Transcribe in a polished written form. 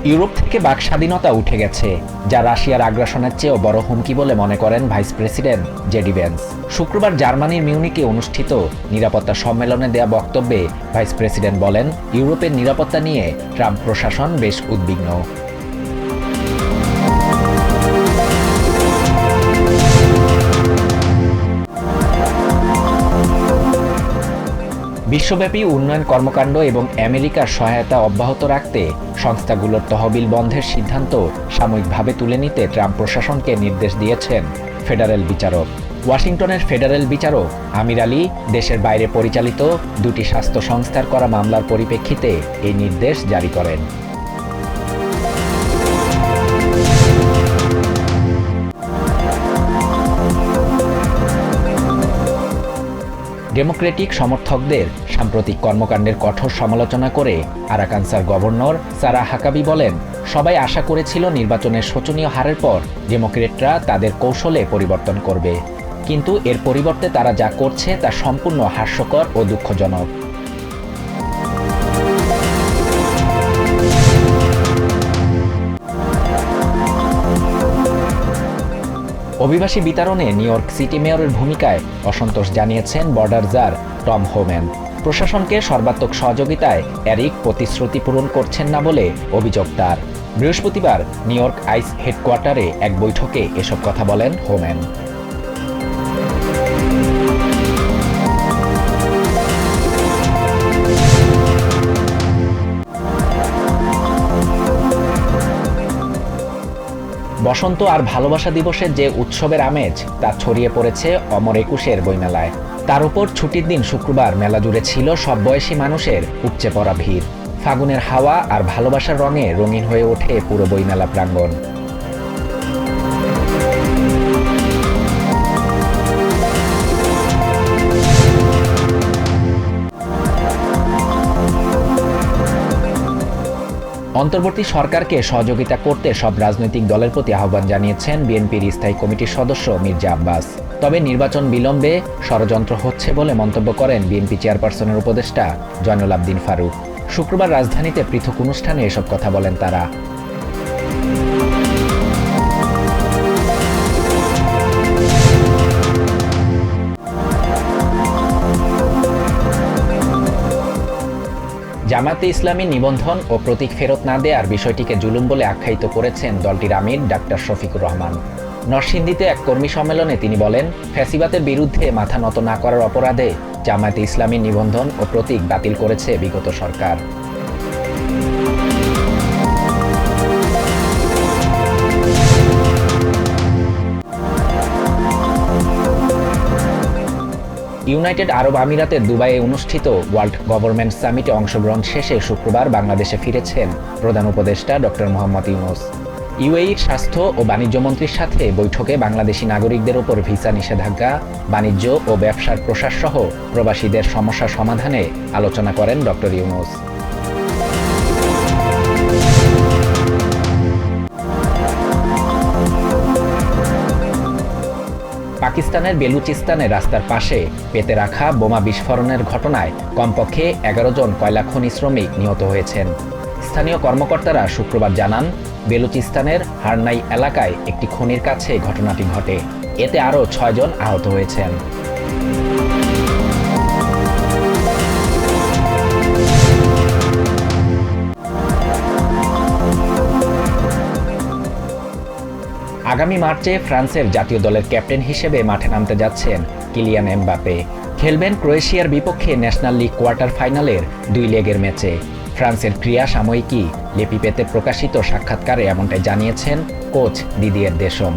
Europe থেকে বাক স্বাধীনতা উঠে গেছে, যা রাশিয়ার আগ্রাসনের চেয়েও বড় হুমকি বলে মনে করেন ভাইস প্রেসিডেন্ট জেডি ভ্যান্স। শুক্রবার জার্মানির মিউনিকে অনুষ্ঠিত নিরাপত্তা সম্মেলনে দেয়া বক্তব্যে ভাইস প্রেসিডেন্ট বলেন, ইউরোপের নিরাপত্তা নিয়ে ট্রাম্প প্রশাসন বেশ উদ্বিগ্ন। বিশ্বব্যাপী উন্নয়ন কর্মকাণ্ড এবং আমেরিকার সহায়তা অব্যাহত রাখতে সংস্থাগুলোর তহবিল বন্ধের সিদ্ধান্ত সাময়িকভাবে তুলে নিতে ট্রাম্প প্রশাসনকে নির্দেশ দিয়েছেন ফেডারেল বিচারক। ওয়াশিংটনের ফেডারেল বিচারক আমির আলী দেশের বাইরে পরিচালিত দুটি স্বাস্থ্য সংস্থার করা মামলার পরিপ্রেক্ষিতে এই নির্দেশ জারি করেন। ডেমোক্রেটিক সমর্থকদের সাম্প্রতিক কর্মকাণ্ডের কঠোর সমালোচনা করে আরাকানসার গভর্নর সারা হাকাবি বলেন, সবাই আশা করেছিল নির্বাচনের শোচনীয় হারের পর ডেমোক্রেটরা তাদের কৌশলে পরিবর্তন করবে, কিন্তু এর পরিবর্তে তারা যা করছে তা সম্পূর্ণ হাস্যকর ও দুঃখজনক। অভিবাসী বিতরণে নিউ ইয়র্ক সিটি মেয়রের ভূমিকায় অসন্তোষ জানিয়েছেন বর্ডার জার টম হোম্যান। প্রশাসনকে সর্বাত্মক সহযোগিতায় এরিক প্রতিশ্রুতি পূরণ করছেন না বলে অভিযোগ তার। বৃহস্পতিবার নিউ ইয়র্ক আইস হেডকোয়ার্টারে এক বৈঠকে এসব কথা বলেন হোম্যান। বসন্ত আর ভালোবাসা দিবসের যে উৎসবের আমেজ তা ছড়িয়ে পড়েছে অমর একুশের বইমেলায়। তার উপর ছুটির দিন শুক্রবার মেলা জুড়ে ছিল সব বয়সী মানুষের উপচে পড়া ভিড়। ফাগুনের হাওয়া আর ভালোবাসার রঙে রঙিন হয়ে ওঠে পুরো বইমেলা প্রাঙ্গণ। অন্তর্বর্তী সরকারকে সহযোগিতা করতে সব রাজনৈতিক দলের প্রতি আহ্বান জানিয়েছেন বিএনপির স্থায়ী কমিটির সদস্য মির্জা আব্বাস। তবে নির্বাচন বিলম্বে ষড়যন্ত্র হচ্ছে বলে মন্তব্য করেন বিএনপি চেয়ারপারসনের উপদেষ্টা জয়নুল আবদিন ফারুক। শুক্রবার রাজধানীতে পৃথক অনুষ্ঠানে এসব কথা বলেন তারা। জামায়াতে ইসলামীর নিবন্ধন ও প্রতীক ফেরত না দেওয়ার বিষয়টিকে জুলুম বলে আখ্যায়িত করেছেন দলটির আমির ডাক্তার শফিকুর রহমান। নরসিংদীতে এক কর্মী সম্মেলনে তিনি বলেন, ফ্যাসিবাদের বিরুদ্ধে মাথা নত না করার অপরাধে জামায়াতে ইসলামীর নিবন্ধন ও প্রতীক বাতিল করেছে বিগত সরকার। ইউনাইটেড আরব আমিরাতের দুবাইয়ে অনুষ্ঠিত ওয়ার্ল্ড গভর্নমেন্ট সামিটে অংশগ্রহণ শেষে শুক্রবার বাংলাদেশে ফিরেছেন প্রধান উপদেষ্টা ডক্টর মোহাম্মদ ইউনূস। ইউএইর স্বাস্থ্য ও বাণিজ্য মন্ত্রীর সাথে বৈঠকে বাংলাদেশি নাগরিকদের ওপর ভিসা নিষেধাজ্ঞা, বাণিজ্য ও ব্যবসার প্রসার সহ প্রবাসীদের সমস্যা সমাধানে আলোচনা করেন ডক্টর ইউনূস। পাকিস্তানের বেলুচিস্তানে রাস্তার পাশে পেতে রাখা বোমা বিস্ফোরণের ঘটনায় কমপক্ষে 11 জন কয়লা খনি শ্রমিক নিহত হয়েছেন। স্থানীয় কর্মকর্তারা শুক্রবার জানান, বেলুচিস্তানের হারনাই এলাকায় একটি খনির কাছে ঘটনাটি ঘটে। এতে আরও 6 জন আহত হয়েছেন। আগামী মার্চে ফ্রান্সের জাতীয় দলের ক্যাপ্টেন হিসেবে মাঠে নামতে যাচ্ছেন কিলিয়ান এমবাপে। খেলবেন ক্রোয়েশিয়ার বিপক্ষে ন্যাশনাল লিগ কোয়ার্টার ফাইনালের 2 লেগের ম্যাচে। ফ্রান্সের ক্রীড়া সাময়িকী লেপিপেতে প্রকাশিত সাক্ষাৎকারে এমনটাই জানিয়েছেন কোচ দিদিয়ের দেশম।